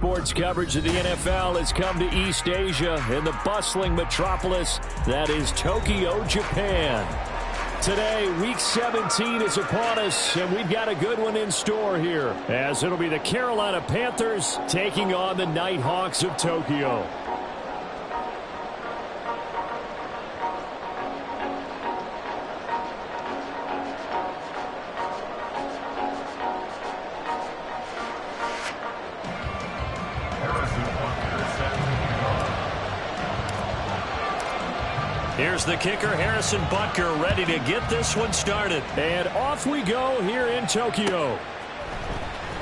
sports coverage of the NFL has come to East Asia in the bustling metropolis that is Tokyo, Japan. Today, Week 17 is upon us, and we've got a good one in store here, as it'll be the Carolina Panthers taking on the Nighthawks of Tokyo. Here's the kicker, Harrison Butker, ready to get this one started. And off we go here in Tokyo.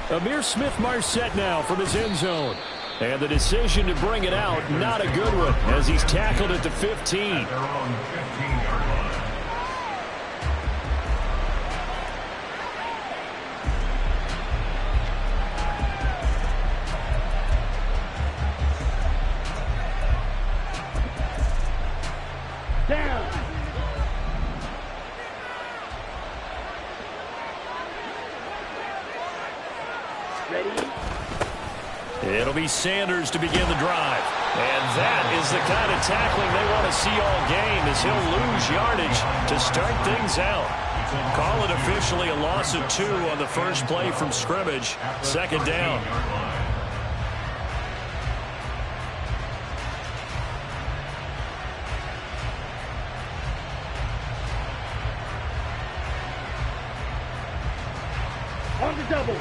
Amir Smith-Marset now from his end zone. And the decision to bring it out, not a good one, as he's tackled at the 15. It'll be Sanders to begin the drive. And that is the kind of tackling they want to see all game, as he'll lose yardage to start things out. Call it officially a loss of 2 on the first play from scrimmage. Second down. On the double.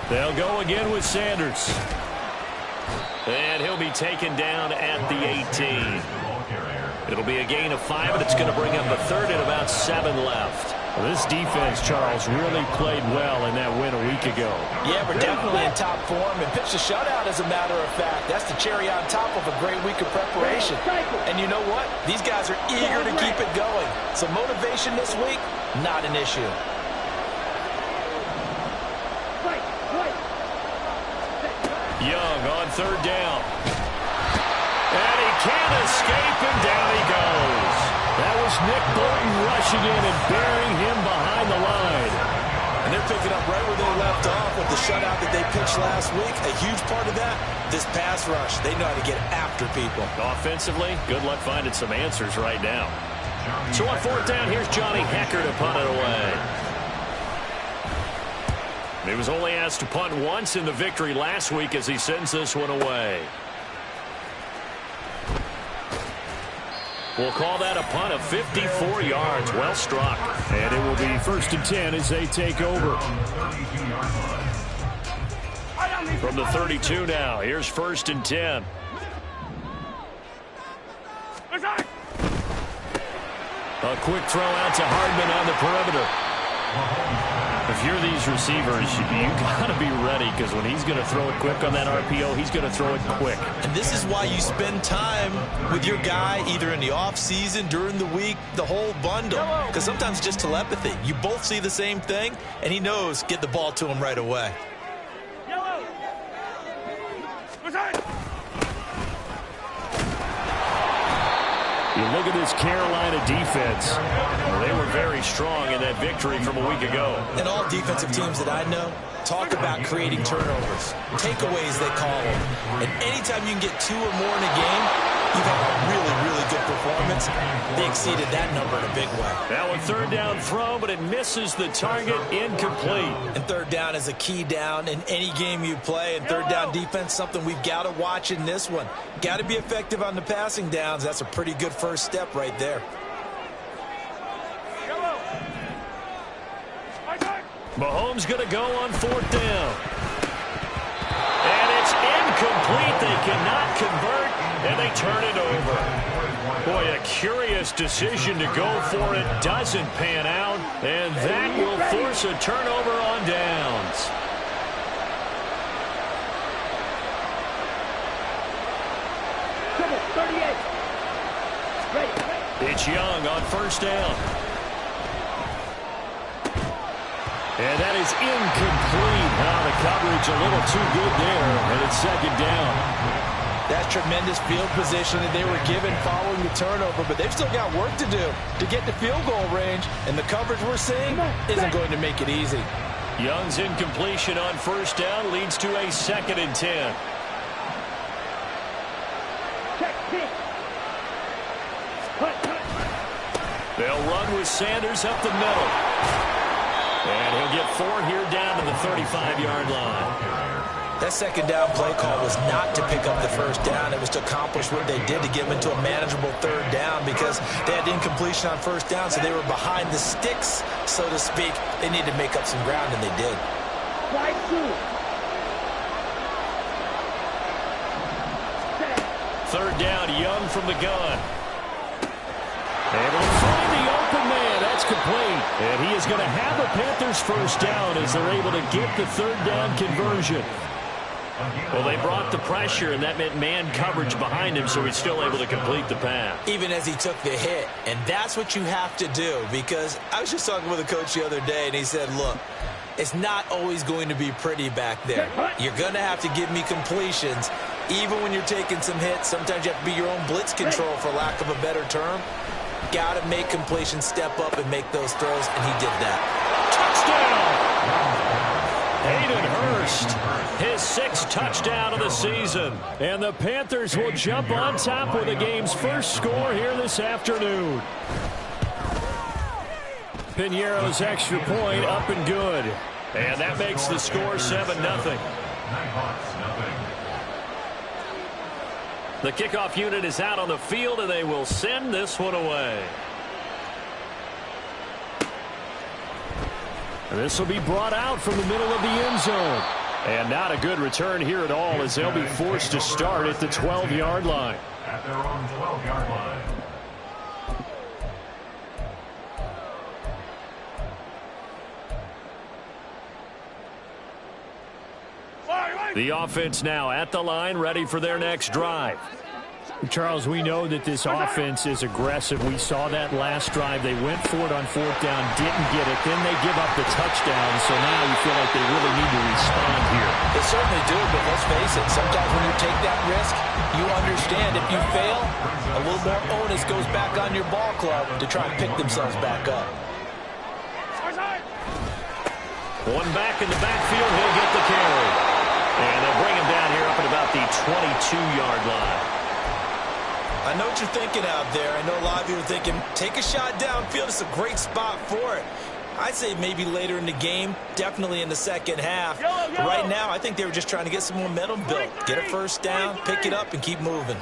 They'll go again with Sanders. And he'll be taken down at the 18. It'll be a gain of 5, and it's going to bring up a third and about 7 left. Well, this defense, Charles, really played well in that win a week ago. Yeah, we're definitely in top form and pitched a shutout, as a matter of fact. That's the cherry on top of a great week of preparation. And you know what? These guys are eager to keep it going. So motivation this week, not an issue. Young on third down. And he can't escape, and down he goes. That was Nick Bolton rushing in and burying him behind the line. And they're picking up right where they left off with the shutout that they pitched last week. A huge part of that, this pass rush. They know how to get after people. Offensively, good luck finding some answers right now. So on fourth down, here's Johnny Hecker to punt it away. He was only asked to punt once in the victory last week as he sends this one away. We'll call that a punt of 54 yards. Well struck. And it will be 1st and 10 as they take over. From the 32 now, here's 1st and 10. A quick throw out to Hardman on the perimeter. If you're these receivers, you got to be ready, because when he's going to throw it quick on that RPO, he's going to throw it quick. And this is why you spend time with your guy, either in the offseason, during the week, the whole bundle. Because sometimes just telepathy. You both see the same thing, and he knows, get the ball to him right away. You look at this Carolina defense. Well, they were very strong in that victory from a week ago. And all defensive teams that I know talk about creating turnovers. Takeaways, they call them. And anytime you can get 2 or more in a game, you've had a really, really good performance. They exceeded that number in a big way. Now a third down throw, but it misses the target, incomplete. And third down is a key down in any game you play. And third down defense, something we've got to watch in this one. Got to be effective on the passing downs. That's a pretty good first step right there. Mahomes going to go on 4th down. And it's incomplete. They cannot convert, and they turn it over. Boy, a curious decision to go for it. Doesn't pan out, and that will force a turnover on downs. It's Young on 1st down. And that is incomplete. Now the coverage a little too good there, and it's 2nd down. That's tremendous field position that they were given following the turnover, but they've still got work to do to get to field goal range, and the coverage we're seeing isn't going to make it easy. Young's incompletion on first down leads to a 2nd and 10. They'll run with Sanders up the middle. And he'll get 4 here down to the 35-yard line. That second down play call was not to pick up the first down. It was to accomplish what they did to get them into a manageable 3rd down because they had incompletion on first down, so they were behind the sticks, so to speak. They needed to make up some ground, and they did. 3rd down, Young from the gun. Able to find the open man. That's complete. And he is going to have a Panthers first down as they're able to get the 3rd down conversion. Well, they brought the pressure, and that meant man coverage behind him, so he's still able to complete the pass. Even as he took the hit, and that's what you have to do, because I was just talking with a coach the other day, and he said, look, it's not always going to be pretty back there. You're going to have to give me completions. Even when you're taking some hits, sometimes you have to be your own blitz control, for lack of a better term. Got to make completions step up and make those throws, and he did that. Touchdown! Hayden Hurst, his 6th touchdown of the season. And the Panthers will jump on top with the game's first score here this afternoon. Piñeiro's extra point up and good. And that makes the score 7-0. The kickoff unit is out on the field, and they will send this one away. And this will be brought out from the middle of the end zone. And not a good return here at all, as they'll be forced to start at the 12-yard line. At their own 12-yard line. The offense now at the line, ready for their next drive. Charles, we know that this offense is aggressive. We saw that last drive. They went for it on 4th down, didn't get it. Then they give up the touchdown, so now you feel like they really need to respond here. They certainly do, but let's face it, sometimes when you take that risk, you understand if you fail, a little more onus goes back on your ball club to try and pick themselves back up. One back in the backfield, he'll get the carry. And they'll bring him down here up at about the 22-yard line. I know what you're thinking out there. I know a lot of you are thinking, take a shot downfield. It's a great spot for it. I'd say maybe later in the game, definitely in the second half. But right now, I think they were just trying to get some momentum built. Get a first down, pick it up, and keep moving.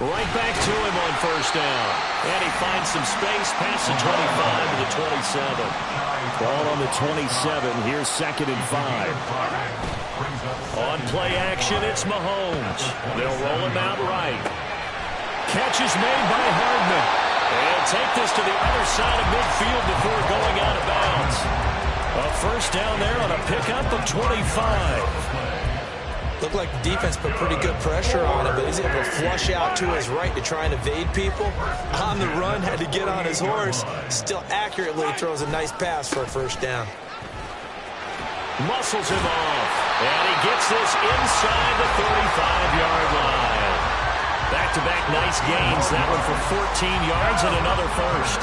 Right back to him on first down. And he finds some space past the 25 to the 27. Ball on the 27. Here's 2nd and 5. On play action, it's Mahomes. They'll roll him out right. Catch is made by Hardman. And take this to the other side of midfield before going out of bounds. A first down there on a pickup of 25. Looked like the defense put pretty good pressure on him, but he's able to flush out to his right to try and evade people. On the run, had to get on his horse. Still accurately throws a nice pass for a first down. Muscles him off. And he gets this inside the 35-yard line. Back-to-back nice gains. That one for 14 yards and another first.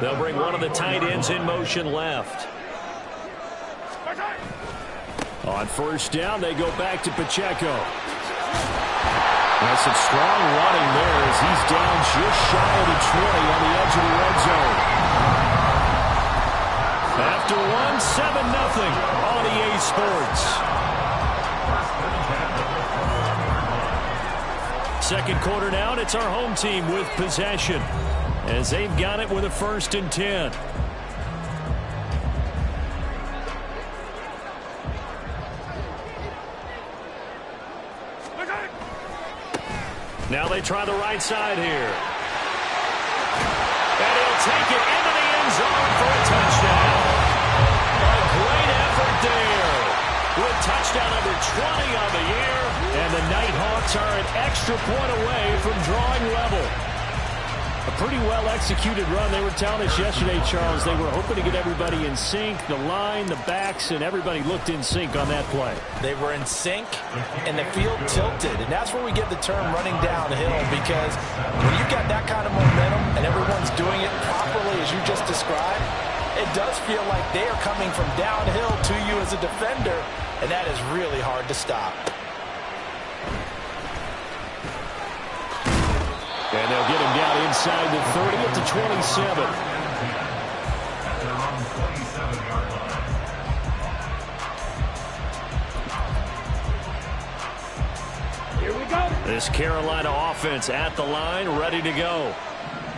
They'll bring one of the tight ends in motion left. On first down, they go back to Pacheco. That's some strong running there as he's down just shy of the 20 on the edge of the red zone. After one, 7-0 on EA Sports. Second quarter now, and it's our home team with possession as they've got it with a 1st and 10. Now they try the right side here. And he'll take it into the end zone for a touchdown. A great effort there. With touchdown number 20 on the year. And the Nighthawks are an extra point away from drawing level. A pretty well-executed run. They were telling us yesterday, Charles, they were hoping to get everybody in sync, the line, the backs, and everybody looked in sync on that play. They were in sync, and the field tilted. And that's where we get the term running downhill, because when you've got that kind of momentum and everyone's doing it properly as you just described, it does feel like they are coming from downhill to you as a defender, and that is really hard to stop. And they'll get him down inside the 30 at the 27. Here we go. This Carolina offense at the line, ready to go.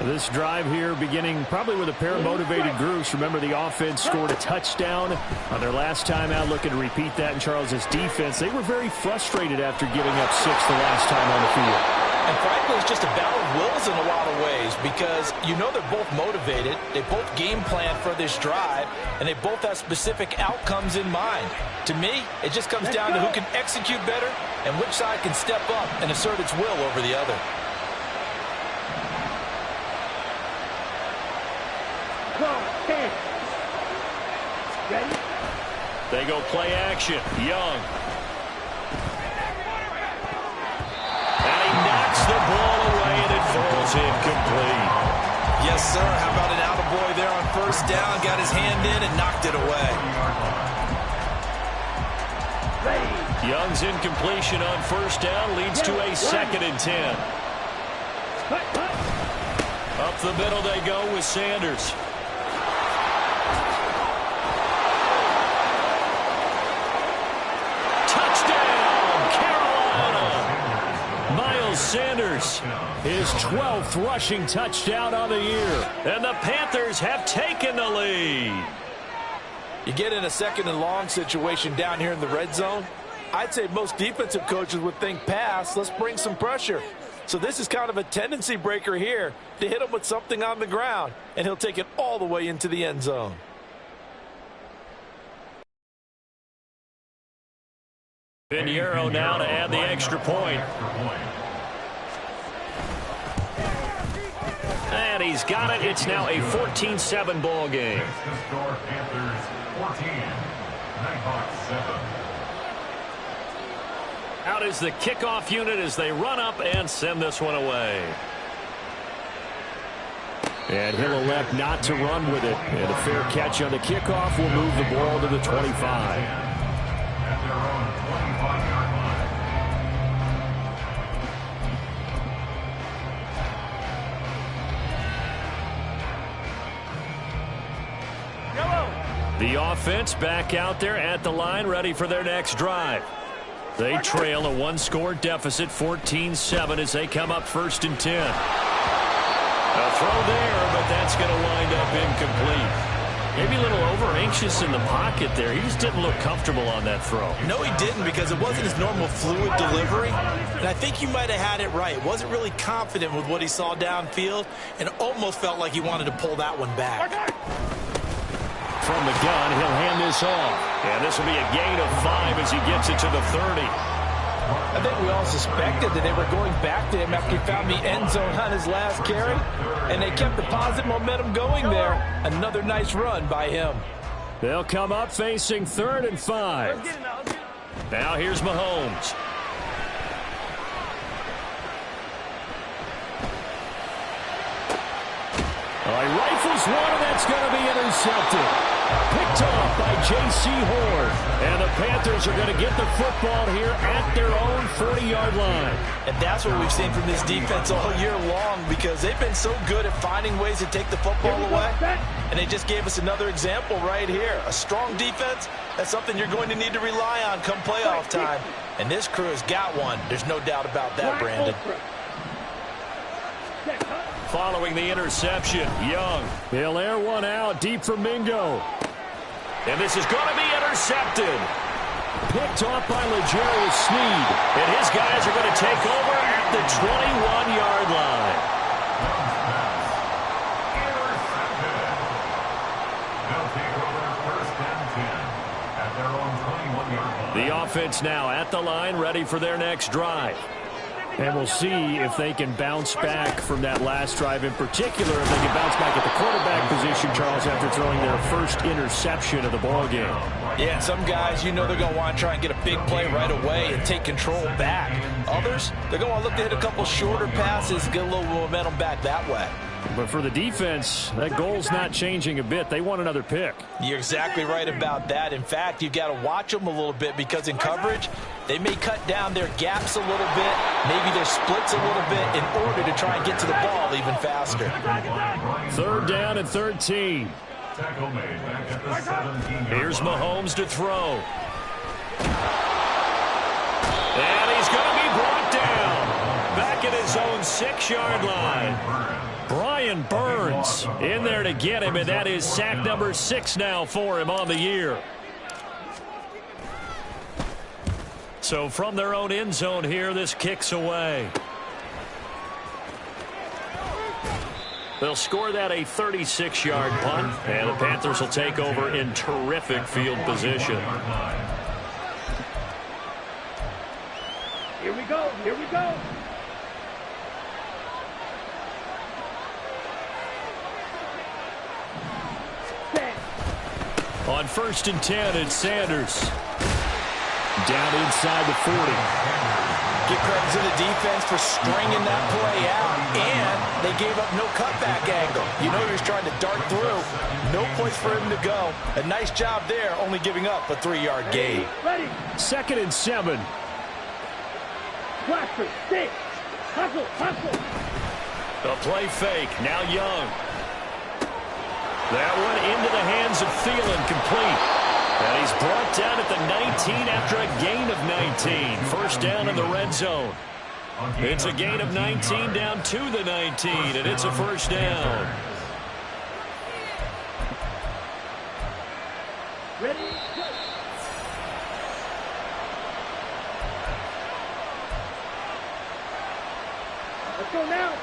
This drive here beginning probably with a pair of motivated groups. Remember, the offense scored a touchdown on their last time out, looking to repeat that in Charles's defense. They were very frustrated after giving up 6 the last time on the field. And frankly, it's just a battle of wills in a lot of ways, because you know they're both motivated, they both game plan for this drive, and they both have specific outcomes in mind. To me, it just comes down to who can execute better and which side can step up and assert its will over the other. Ready? They go play action. Young. And he knocks the ball away, and it falls incomplete. Yes, sir. How about an attaboy there on first down? Got his hand in and knocked it away. Young's incompletion on first down leads to a 2nd and 10. Up the middle they go with Sanders. Touchdown, Carolina! Miles Sanders, his 12th rushing touchdown on the year. And the Panthers have taken the lead. You get in a 2nd and long situation down here in the red zone, I'd say most defensive coaches would think pass, let's bring some pressure. So this is kind of a tendency breaker here to hit him with something on the ground, and he'll take it all the way into the end zone. Pinheiro now to add the extra point. And he's got it. It's now a 14-7 ball game. Out is the kickoff unit as they run up and send this one away. And he'll elect not to run with it. And a fair catch on the kickoff will move the ball to the 25. The offense back out there at the line, ready for their next drive. They trail a 1-score deficit, 14-7, as they come up 1st and 10. A throw there, but that's going to wind up incomplete. Maybe a little over-anxious in the pocket there. He just didn't look comfortable on that throw. No, he didn't, because it wasn't his normal fluid delivery. And I think you might have had it right. Wasn't really confident with what he saw downfield, and almost felt like he wanted to pull that one back. From the gun, he'll hand this off. And this will be a gain of 5 as he gets it to the 30. I think we all suspected that they were going back to him after he found the end zone on his last carry, and they kept the positive momentum going there. Another nice run by him. They'll come up facing 3rd and 5. Now here's Mahomes. He rifles one, and that's going to be intercepted. Picked off by J.C. Horn. And the Panthers are going to get the football here at their own 40-yard line. And that's what we've seen from this defense all year long, because they've been so good at finding ways to take the football away. And they just gave us another example right here. A strong defense, that's something you're going to need to rely on come playoff time. And this crew has got one. There's no doubt about that, Brandon. Following the interception, Young. He'll air one out deep for Mingo. And this is going to be intercepted. Picked off by L'Jarius Sneed. And his guys are going to take over at the 21-yard line. The offense now at the line, ready for their next drive. And we'll see if they can bounce back from that last drive, in particular if they can bounce back at the quarterback position, Charles, after throwing their first interception of the ballgame. Yeah, some guys, you know they're going to want to try and get a big play right away and take control back. Others, they're going to want to look to hit a couple shorter passes, get a little momentum back that way. But for the defense, that goal's not changing a bit. They want another pick. You're exactly right about that. In fact, you've got to watch them a little bit because in coverage, they may cut down their gaps a little bit, maybe their splits a little bit in order to try and get to the ball even faster. 3rd down and 13. Here's Mahomes to throw. And he's going to be brought down. Back at his own 6-yard line. Brian Burns in there to get him, and that is sack number 6 now for him on the year. So from their own end zone here, this kicks away. They'll score that a 36-yard punt, and the Panthers will take over in terrific field position. Here we go. Here we go. On 1st and 10, it's Sanders. Down inside the 40. Give credit to the defense for stringing that play out, and they gave up no cutback angle. You know he was trying to dart through. No place for him to go. A nice job there, only giving up a 3-yard gain. Ready. 2nd and 7. Cluster, stick. Hustle, hustle. A play fake. Now Young. That one into the hands of Thielen, complete. And he's brought down at the 19 after a gain of 19. 1st down in the red zone. It's a gain of 19 down to the 19, and it's a 1st down. Ready, go. Let's go now.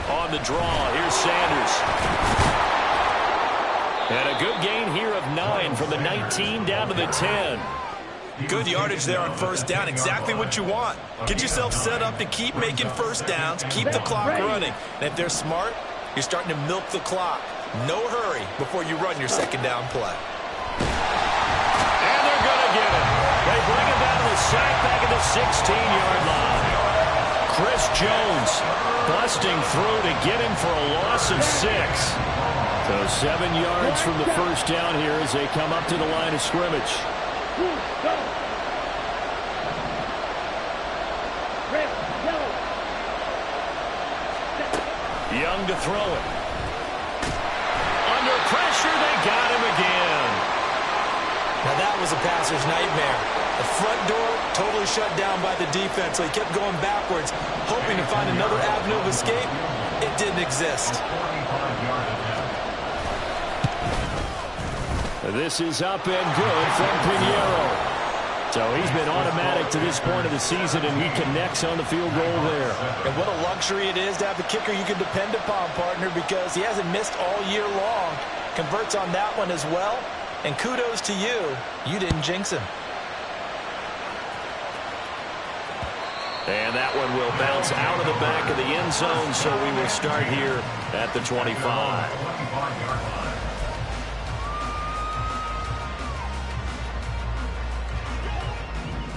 On the draw, here's Sanders. And a good gain here of 9 from the 19 down to the 10. Good yardage there on 1st down. Exactly what you want. Get yourself set up to keep making 1st downs, keep the clock running. And if they're smart, you're starting to milk the clock. No hurry before you run your 2nd down play. And they're going to get it. They bring it down to the sack back at the 16-yard line. Chris Jones busting through to get him for a loss of 6. So 7 yards from the 1st down here as they come up to the line of scrimmage. Go. Red, yellow. Young to throw it. Under pressure, they got him again. Now that was a passer's nightmare. The front door totally shut down by the defense, so he kept going backwards, hoping to find another avenue of escape. It didn't exist. This is up and good from Pinheiro. So he's been automatic to this point of the season, and he connects on the field goal there. And what a luxury it is to have a kicker you can depend upon, partner, because he hasn't missed all year long. Converts on that one as well. And kudos to you. You didn't jinx him. And that one will bounce out of the back of the end zone, so we will start here at the 25.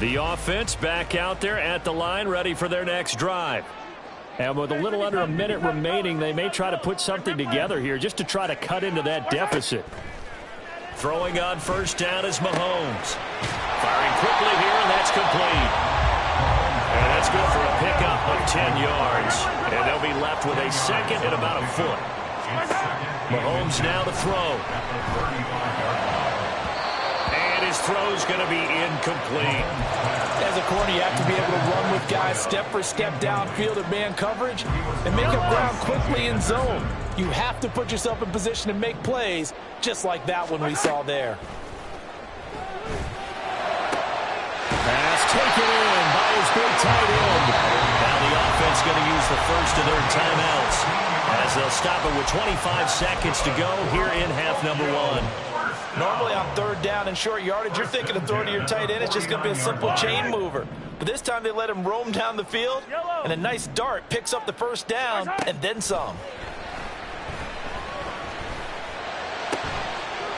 The offense back out there at the line, ready for their next drive. And with a little under a minute remaining, they may try to put something together here just to try to cut into that deficit. Throwing on 1st down is Mahomes. Firing quickly here, and that's complete. And that's good for a pickup of 10 yards. And they'll be left with a 2nd and about a foot. Mahomes now to throw. And his throw's going to be incomplete. As a corner, you have to be able to run with guys step for step downfield at man coverage and make up ground quickly in zone. You have to put yourself in position to make plays, just like that one we saw there. Pass taken in by his big tight end. Now the offense going to use the first of their timeouts. as they'll stop it with 25 seconds to go here in half number one. Normally on third down and short yardage, you're thinking of throwing to your tight end. It's just going to be a simple chain mover. But this time they let him roam down the field, and a nice dart picks up the first down and then some.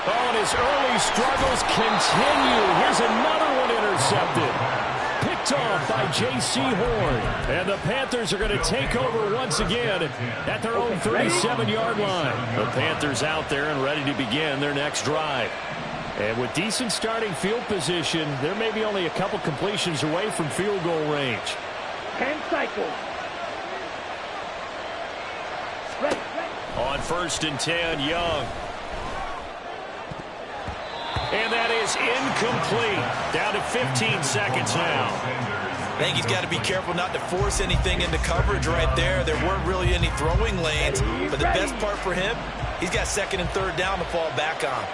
Oh, and his early struggles continue. Here's another one intercepted. Picked off by J.C. Horn. And the Panthers are going to take over once again at their own 37-yard line. The Panthers out there and ready to begin their next drive. And with decent starting field position, they're maybe only a couple completions away from field goal range. 10 cycles. On 1st and 10, Young. And that is incomplete. Down to 15 seconds now. I think he's got to be careful not to force anything into coverage right there. There weren't really any throwing lanes. But the best part for him, he's got 2nd and 3rd down to fall back on.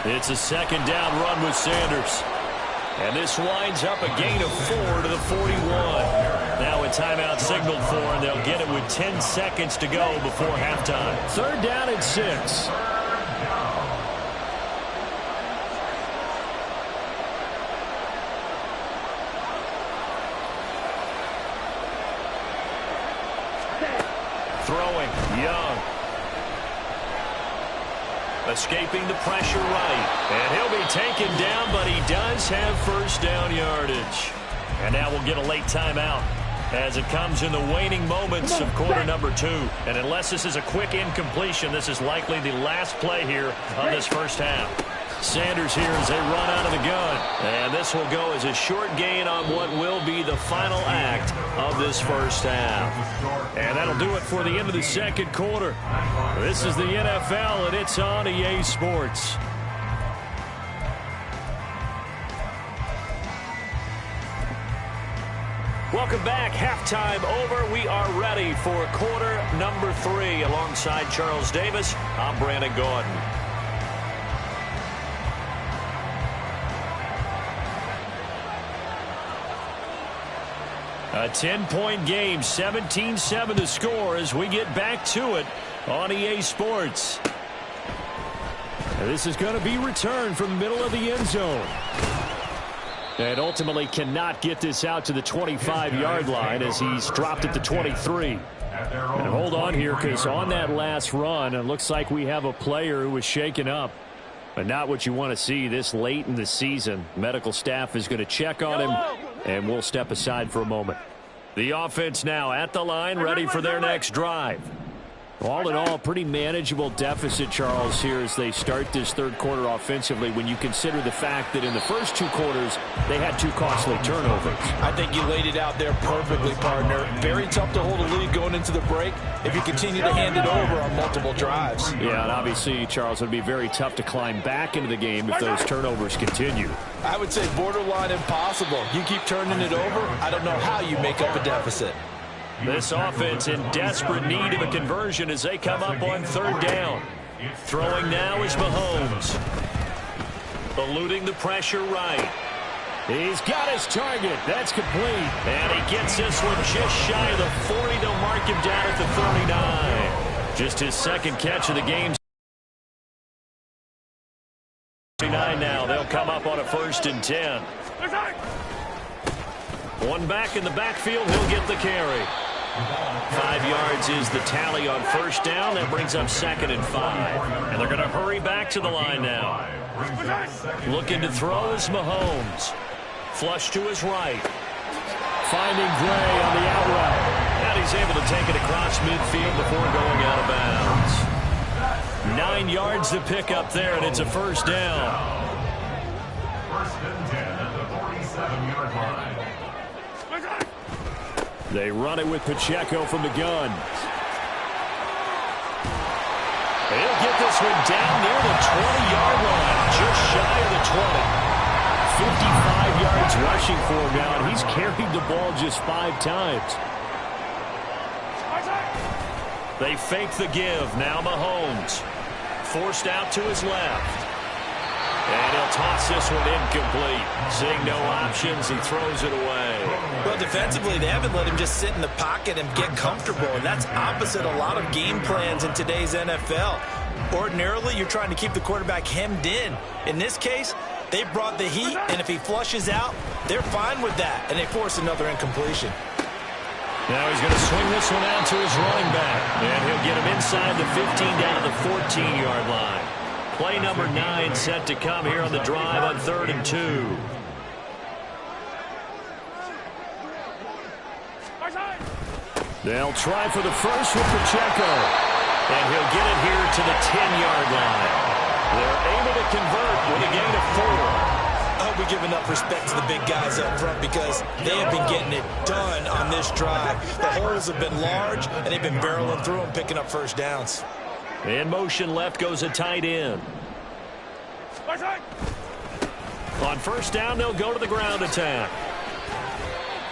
It's a 2nd down run with Sanders. And this winds up a gain of 4 to the 41. Now a timeout signaled for, and they'll get it with 10 seconds to go before halftime. 3rd down and 6. Throwing, Young. Escaping the pressure right. And he'll be taken down, but he does have 1st down yardage. And now we'll get a late timeout as it comes in the waning moments of quarter number 2. And unless this is a quick incompletion, this is likely the last play here of this first half. Sanders here as they run out of the gun. And this will go as a short gain on what will be the final act of this first half. And that'll do it for the end of the second quarter. This is the NFL, and it's on EA Sports. Welcome back. Halftime over. We are ready for quarter number 3. Alongside Charles Davis, I'm Brandon Gordon. A 10-point game, 17-7 to score as we get back to it on EA Sports. This is going to be returned from the middle of the end zone. And ultimately cannot get this out to the 25-yard line as he's dropped at the 23. And hold on here, because on that last run, it looks like we have a player who was shaken up. But not what you want to see this late in the season. Medical staff is going to check on him, and we'll step aside for a moment. The offense now at the line, ready for their next drive. All in all, pretty manageable deficit, Charles, here as they start this third quarter offensively when you consider the fact that in the first 2 quarters, they had 2 costly turnovers. I think you laid it out there perfectly, partner. Very tough to hold a lead going into the break if you continue to hand it over on multiple drives. Yeah, and obviously, Charles, it would be very tough to climb back into the game if those turnovers continue. I would say borderline impossible. You keep turning it over, I don't know how you make up a deficit. This offense in desperate need of a conversion as they come up on 3rd down. Throwing now is Mahomes. Eluding the pressure right. He's got his target. That's complete. And he gets this one just shy of the 40. They'll mark him down at the 39. Just his 2nd catch of the game. 39 now. They'll come up on a 1st and 10. One back in the backfield. He'll get the carry. 5 yards is the tally on 1st down. That brings up 2nd and 5. And they're going to hurry back to the line now. Looking to throw is Mahomes. Flush to his right. Finding Gray on the out route. And he's able to take it across midfield before going out of bounds. 9 yards to pick up there, and it's a 1st down. 1st and 10 at the 47-yard line. They run it with Pacheco from the gun. He'll get this one down near the 20-yard line, just shy of the 20. 55 yards rushing for him now, and he's carried the ball just 5 times. They fake the give. Now Mahomes. Forced out to his left. And he'll toss this one incomplete. Seeing no options, he throws it away. Well, defensively, they haven't let him just sit in the pocket and get comfortable, and that's opposite a lot of game plans in today's NFL. Ordinarily, you're trying to keep the quarterback hemmed in. In this case, they brought the heat, and if he flushes out, they're fine with that, and they force another incompletion. Now he's going to swing this one out to his running back, and he'll get him inside the 15 down to the 14-yard line. Play number 9 set to come here on the drive on 3rd and 2. They'll try for the first with Pacheco, and he'll get it here to the 10-yard line. They're able to convert with a gain of 4. I hope we give enough respect to the big guys up front because they have been getting it done on this drive. The holes have been large, and they've been barreling through them, picking up first downs. In motion left goes a tight end. On first down, they'll go to the ground attack.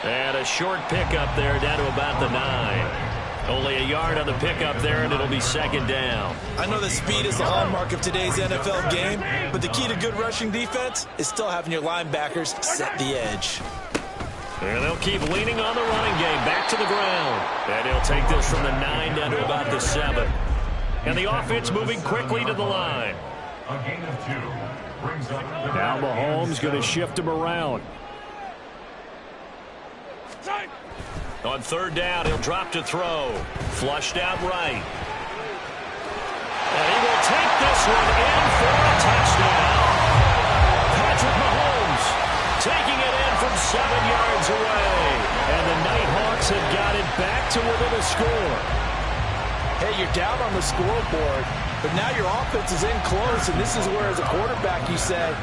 And a short pickup there down to about the 9. Only a yard on the pickup there, and it'll be 2nd down. I know that speed is the hallmark of today's NFL game, but the key to good rushing defense is still having your linebackers set the edge. And they'll keep leaning on the running game back to the ground. And he'll take this from the 9 down to about the 7. And the offense moving quickly to the line. A gain of 2 brings up Now Mahomes going to shift him around. On 3rd down, he'll drop to throw. Flushed out right. And he will take this one in for a touchdown. Patrick Mahomes taking it in from 7 yards away. And the Nighthawks have got it back to within a score. Hey, you're down on the scoreboard, but now your offense is in close, and this is where, as a quarterback, you say,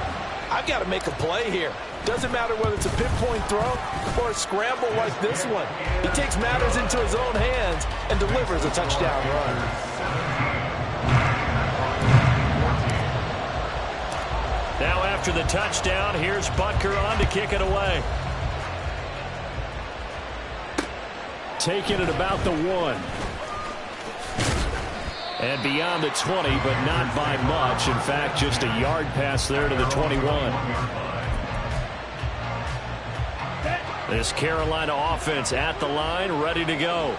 I've got to make a play here. Doesn't matter whether it's a pinpoint throw or a scramble like this one. He takes matters into his own hands and delivers a touchdown run. Now after the touchdown, here's Butker on to kick it away. Taking it about the 1. And beyond the 20, but not by much. In fact, just a yard pass there to the 21. This Carolina offense at the line, ready to go.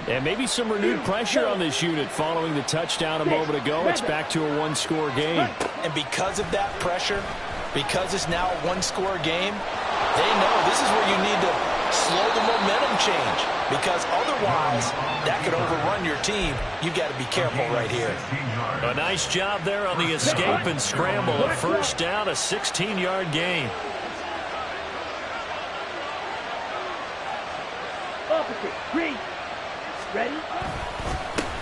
And maybe some renewed pressure on this unit following the touchdown a moment ago. It's back to a 1-score game. And because of that pressure, because it's now a 1-score game, they know this is where you need to slow the momentum change. Because otherwise, that could overrun your team. You've got to be careful right here. A nice job there on the escape and scramble. A first down, a 16-yard gain. Opposite. Green. Ready?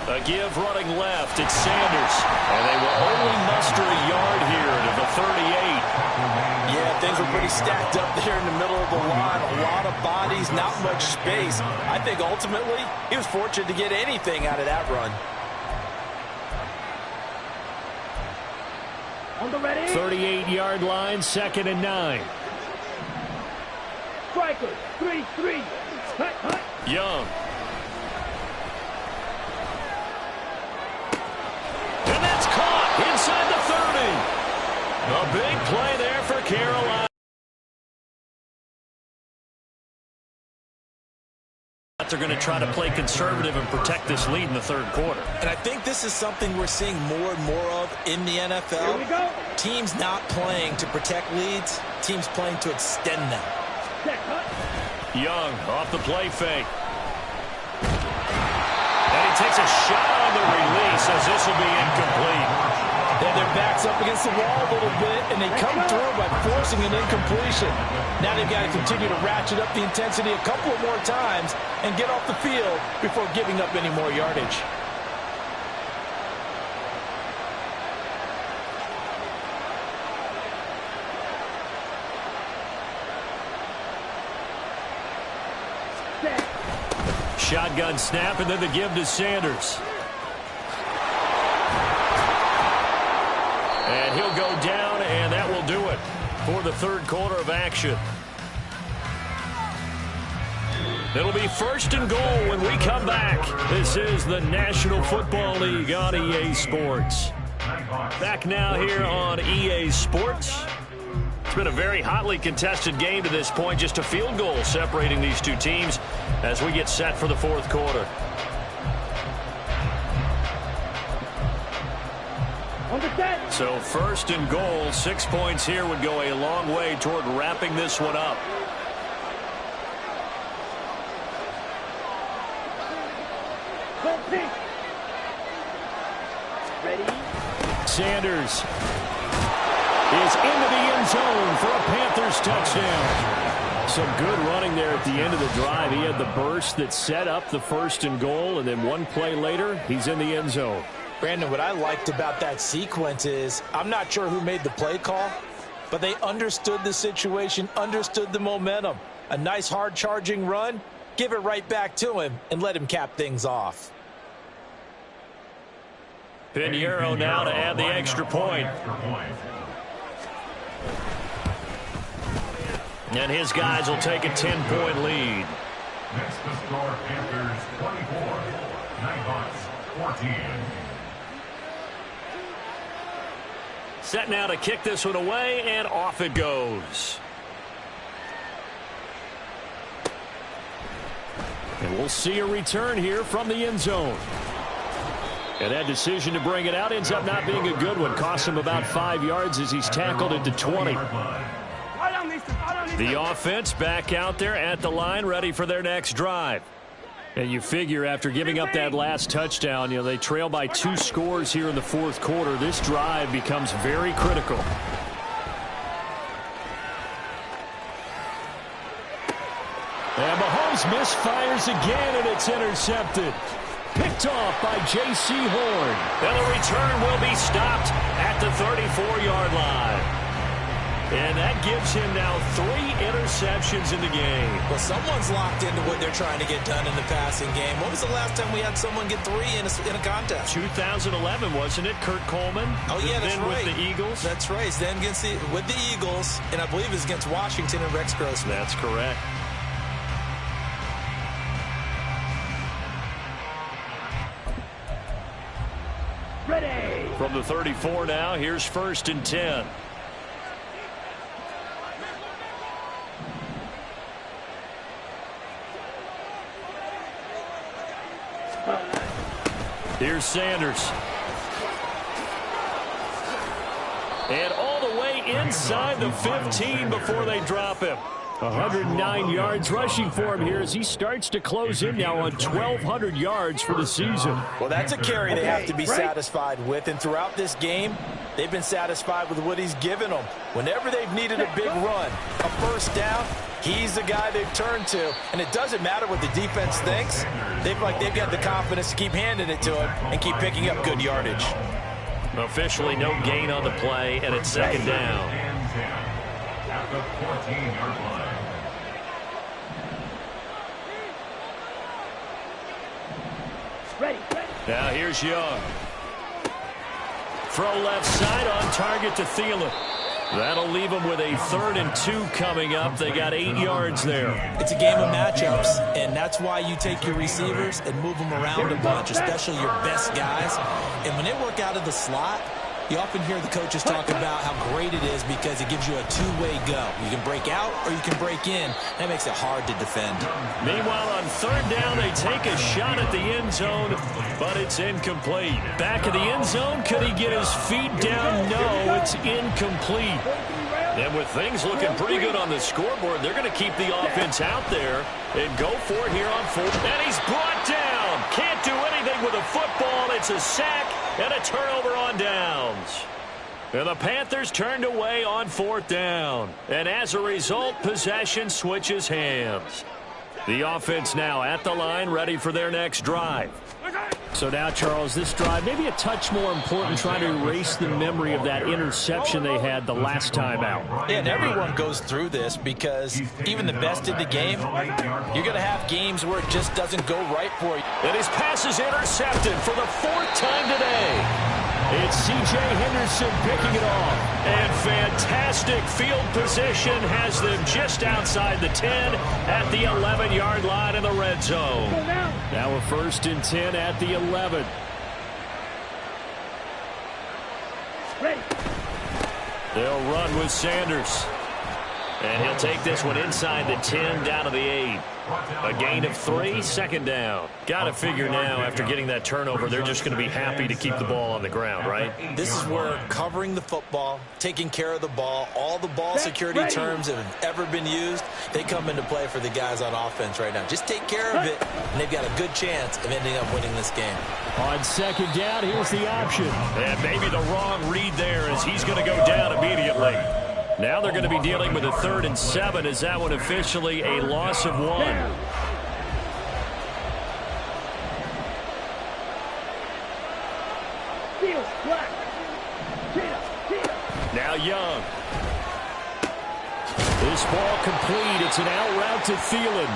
A give running left. It's Sanders. And they will only muster a yard here to the 38. Yeah, things were pretty stacked up there in the middle of the line. A lot of bodies, not much space. I think ultimately he was fortunate to get anything out of that run. On the ready. 38-yard line, 2nd and 9. Striker. 3-3. Hut, hut. Young. And that's caught inside the 30. A big play there for Carolina. They're going to try to play conservative and protect this lead in the 3rd quarter. And I think this is something we're seeing more and more of in the NFL. Here we go. Teams not playing to protect leads, teams playing to extend them. Check, hut. Young off the play fake. And he takes a shot on the release as this will be incomplete. Then their backs up against the wall a little bit, and they come through by forcing an incompletion. Now they've got to continue to ratchet up the intensity a couple of more times and get off the field before giving up any more yardage. Shotgun snap, and then the give to Sanders. And he'll go down, and that will do it for the 3rd quarter of action. It'll be 1st and goal when we come back. This is the National Football League on EA Sports. Back now here on EA Sports. It's been a very hotly contested game to this point. Just a field goal separating these two teams as we get set for the fourth quarter. So first and goal, 6 points here would go a long way toward wrapping this one up. Ready? Sanders is into the end zone for a Panthers touchdown. Some good running there at the end of the drive. He had the burst that set up the first and goal, and then one play later, he's in the end zone. Brandon, what I liked about that sequence is I'm not sure who made the play call, but they understood the situation, understood the momentum. A nice hard-charging run, give it right back to him, and let him cap things off. Pinheiro now to add the extra point. And his guys will take a 10-point lead. Next to score, Panthers 24, Nighthawks 14. Set now to kick this one away, and off it goes. And we'll see a return here from the end zone. And that decision to bring it out ends up not being a good one. Costs him about 5 yards as he's tackled at the 20. The offense back out there at the line, ready for their next drive. And you figure after giving up that last touchdown, they trail by 2 scores here in the fourth quarter. This drive becomes very critical. And Mahomes misfires again, and it's intercepted. Picked off by J.C. Horn. And the return will be stopped at the 34-yard line. And that gives him now 3 interceptions in the game. Well, someone's locked into what they're trying to get done in the passing game. When was the last time we had someone get 3 in a contest? 2011, wasn't it? Kurt Coleman. Oh, yeah, that's then right. With the Eagles. That's right. Then with the Eagles, and I believe it's against Washington and Rex Grossman. That's correct. Ready. From the 34 now, here's first and 10. Here's Sanders. And all the way inside the 15 before they drop him. 109 yards rushing for him here as he starts to close in now on 1,200 yards for the season. Well, that's a carry they have to be satisfied with. And throughout this game, they've been satisfied with what he's given them. Whenever they've needed a big run, a first down, he's the guy they've turned to. And it doesn't matter what the defense thinks. They've got the confidence to keep handing it to him and keep picking up good yardage. Officially no gain on the play, and it's second down. At the 14-yard line. Ready. Now here's Young. Throw left side on target to Thielen. That'll leave them with a 3rd and 2 coming up. They got 8 yards there. It's a game of matchups, and that's why you take your receivers and move them around a bunch, especially your best guys. And when they work out of the slot, you often hear the coaches talk about how great it is because it gives you a two-way go. You can break out or you can break in. That makes it hard to defend. Meanwhile, on 3rd down, they take a shot at the end zone, but it's incomplete. Back of the end zone, could he get his feet down? No, it's incomplete. And with things looking pretty good on the scoreboard, they're going to keep the offense out there and go for it here on 4th. And he's brought down. Can't do anything with a football. It's a sack and a turnover on downs. And the Panthers turned away on 4th down. And as a result, possession switches hands. The offense now at the line, ready for their next drive. So now, Charles, this drive maybe a touch more important, trying to erase the memory of that interception they had the last time out. Yeah, and everyone goes through this because even the best in the game, you're going to have games where it just doesn't go right for you. And his pass is intercepted for the 4th time today. It's C.J. Henderson picking it off. And fantastic field position has them just outside the 10 at the 11-yard line in the red zone. Now a 1st and 10 at the 11. Ready. They'll run with Sanders. And he'll take this one inside the 10 down to the 8. A gain of 3, second down. Got to figure now after getting that turnover, they're just going to be happy to keep the ball on the ground, right? This is where covering the football, taking care of the ball, all the ball security terms that have ever been used, they come into play for the guys on offense right now. Just take care of it, and they've got a good chance of ending up winning this game. On second down, here's the option. And maybe the wrong read there as he's going to go down immediately. Now they're going to be dealing with a 3rd and 7 as that one officially a loss of 1. Now Young. This ball complete. It's an out route to Thielen.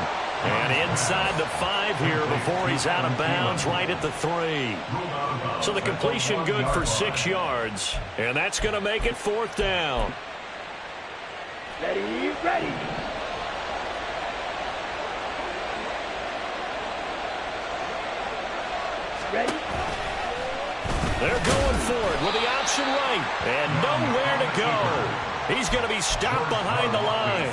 And inside the 5 here before he's out of bounds right at the 3. So the completion good for 6 yards. And that's going to make it 4th down. Ready, ready. Ready. They're going for it with the option right. And nowhere to go. He's going to be stopped behind the line.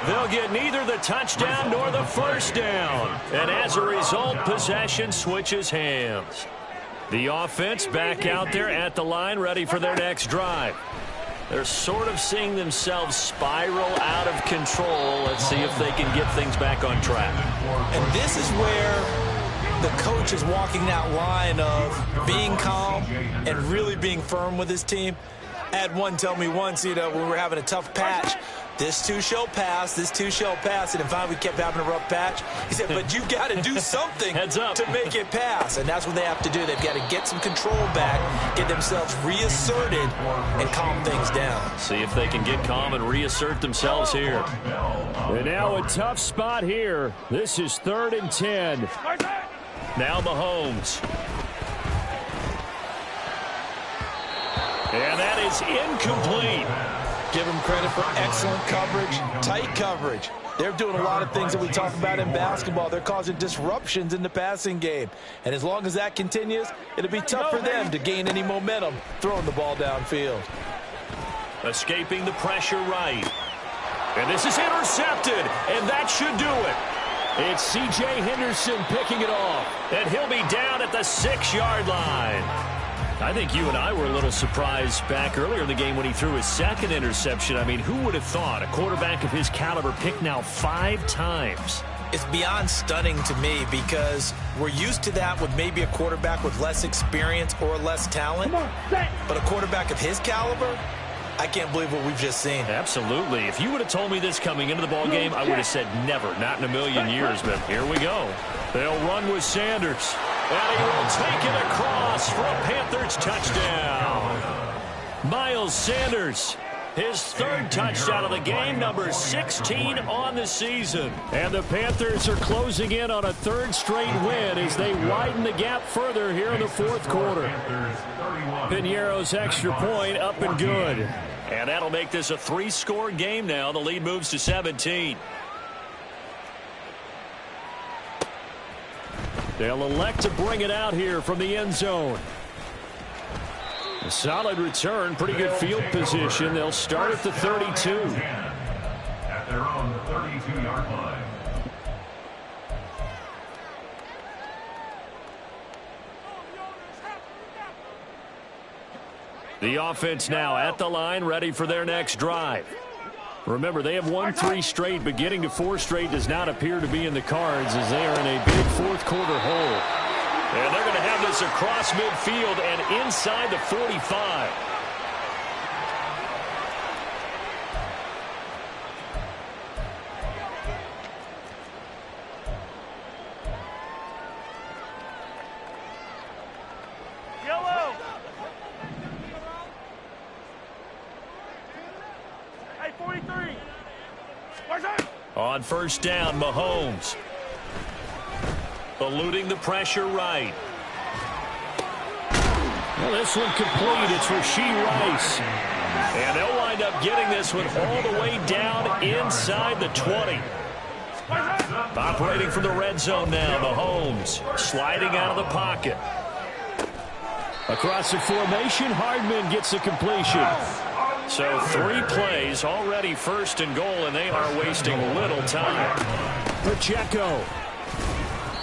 They'll get neither the touchdown nor the 1st down. And as a result, possession switches hands. The offense back out there at the line, ready for their next drive. They're sort of seeing themselves spiral out of control. Let's see if they can get things back on track. And this is where the coach is walking that line of being calm and really being firm with his team. I had one tell me once, when we were having a tough patch, this too shall pass, this too shall pass. And finally we kept having a rough patch. He said, but you got to do something to make it pass. And that's what they have to do. They've got to get some control back, get themselves reasserted, and calm things down. See if they can get calm and reassert themselves here. And now a tough spot here. This is 3rd and 10. Now Mahomes. And that is incomplete. Give them credit for excellent coverage, tight coverage. They're doing a lot of things that we talk about in basketball. They're causing disruptions in the passing game. And as long as that continues, it'll be tough for them to gain any momentum throwing the ball downfield. Escaping the pressure right. And this is intercepted, and that should do it. It's C.J. Henderson picking it off. And he'll be down at the 6-yard line. I think you and I were a little surprised back earlier in the game when he threw his 2nd interception. I mean, who would have thought a quarterback of his caliber picked now 5 times? It's beyond stunning to me because we're used to that with maybe a quarterback with less experience or less talent. But a quarterback of his caliber, I can't believe what we've just seen. Absolutely. If you would have told me this coming into the ballgame, I would have said never, not in a million years. But here we go. They'll run with Sanders. And he will take it across for a Panthers touchdown. Miles Sanders, his 3rd touchdown of the game, number 16 on the season. And the Panthers are closing in on a 3rd straight win as they widen the gap further here in the 4th quarter. Piñeiro's extra point up and good. And that'll make this a 3-score game now. The lead moves to 17. They'll elect to bring it out here from the end zone. A solid return, pretty good field position. They'll start at the 32. At their own 32-yard line. The offense now at the line, ready for their next drive. Remember, they have won 3 straight, but getting to 4 straight does not appear to be in the cards as they are in a big 4th quarter hole. And they're going to have this across midfield and inside the 45. Yellow. Hey, 43. On 1st down, Mahomes. Eluding the pressure right. Well, this one complete. It's Rashee Rice. And they'll wind up getting this one all the way down inside the 20. Operating from the red zone now, Mahomes sliding out of the pocket. Across the formation, Hardman gets the completion. So 3 plays, already 1st and goal, and they are wasting little time. Pacheco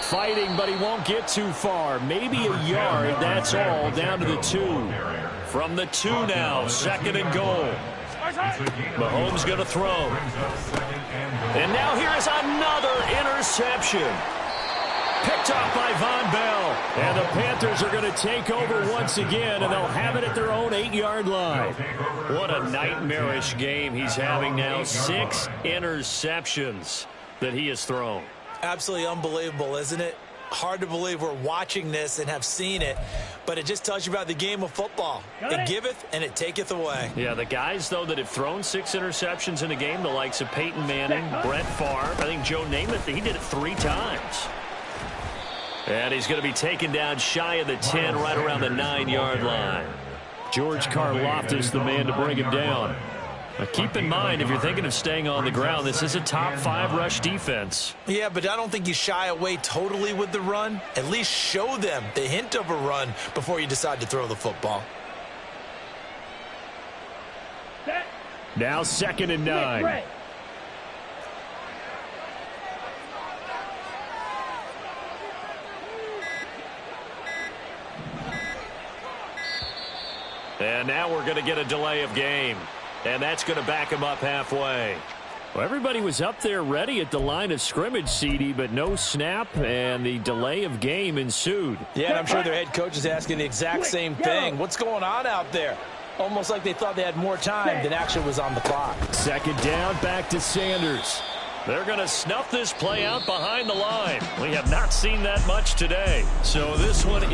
fighting, but he won't get too far. Maybe a yard, that's all, down to the 2. From the 2 now, 2nd and goal. Mahomes going to throw. And now here is another interception. Picked off by Von Bell. And the Panthers are going to take over once again, and they'll have it at their own 8-yard line. What a nightmarish game he's having now. 6 interceptions that he has thrown. Absolutely unbelievable, isn't it? Hard to believe we're watching this and have seen it, but it just tells you about the game of football. It giveth and it taketh away. Yeah, the guys, though, that have thrown 6 interceptions in a game, the likes of Peyton Manning, Brett Favre, I think Joe Namath, he did it 3 times. And he's going to be taken down shy of the 10, right around the 9-yard line. George Karlaftis, the man to bring him down. Now keep in mind, if you're thinking of staying on the ground, this is a top 5 rush defense. Yeah, but I don't think you shy away totally with the run. At least show them the hint of a run before you decide to throw the football. Now 2nd and 9. And now we're going to get a delay of game. And that's going to back him up halfway. Well, everybody was up there ready at the line of scrimmage, CD, but no snap, and the delay of game ensued. Yeah, and I'm sure their head coach is asking the exact same thing. What's going on out there? Almost like they thought they had more time than actually was on the clock. 2nd down, back to Sanders. They're going to snuff this play out behind the line. We have not seen that much today. So this one is